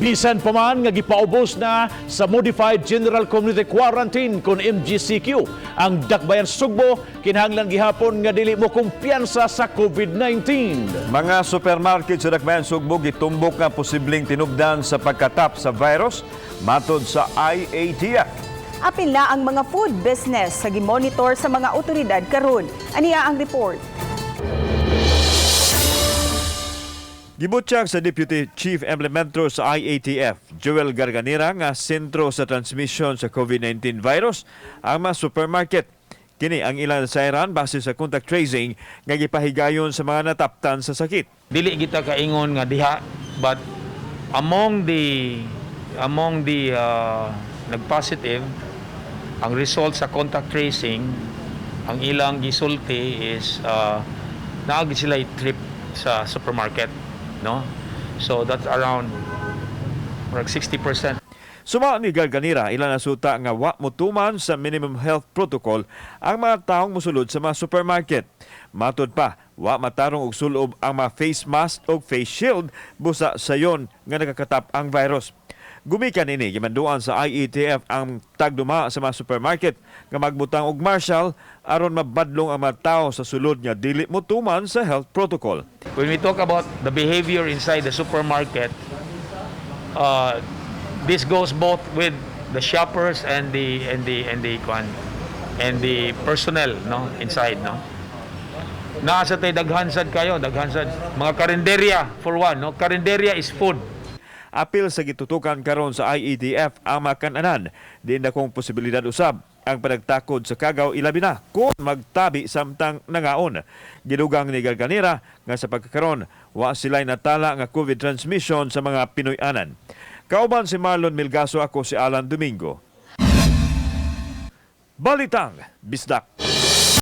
Bisan pa man nga gipaubos na sa Modified General Community Quarantine kon MGCQ ang dakbayan Sugbo, kinahanglan gihapon nga dili mo kumpiyansa sa COVID-19. Mga supermarket sa Dakbayan Sugbo gitumbok nga posibleng tinubdan sa pagkatap sa virus matod sa IATF. Apil na ang mga food business sa gimonitor sa mga otoridad karon. Aniya ang report. Gibutyag sa Deputy Chief Implementer sa IATF, Joel Garganera, nga sentro sa transmission sa COVID-19 virus ang mga supermarket. Kini ang ilang sayran base sa contact tracing nga gipahigayon sa mga nataptan sa sakit. Dili kita kaingon nga diha, but among the nagpositive, ang result sa contact tracing, ang ilang gisulti is naagi sila trip sa supermarket, no? So that's around 60%. Suma ni Garganera, ilan nasuta nga wa motuman sa minimum health protocol ang mga taong musulod sa mga supermarket. Matod pa, wa matarong og sulob ang mga face mask o face shield busa sayon nga nakakatap ang virus. Gumikan ini gimanduan sa IATF ang tagduma sa mga supermarket nga magbutang og marshal aron mabadlong ang mga tawo sa sulod nga dili motuman sa health protocol. When we talk about the behavior inside the supermarket, this goes both with the shoppers and the personnel, no, inside, no. Nasa tay daghansad kayo, daghansad mga karinderya for one, no. Karinderya is food. Apil sa gitutukan karon sa IATF ang makananan, di na kong posibilidad usab ang panagtakod sa kagaw ilabi na kung magtabi samtang nangaon. Gidugang ni Garganera nga sa pagkakaron, wa sila'y natala nga COVID transmission sa mga Pinoy-anan. Kauban si Marlon Milgaso, ako si Alan Domingo. Balitang Bisdak.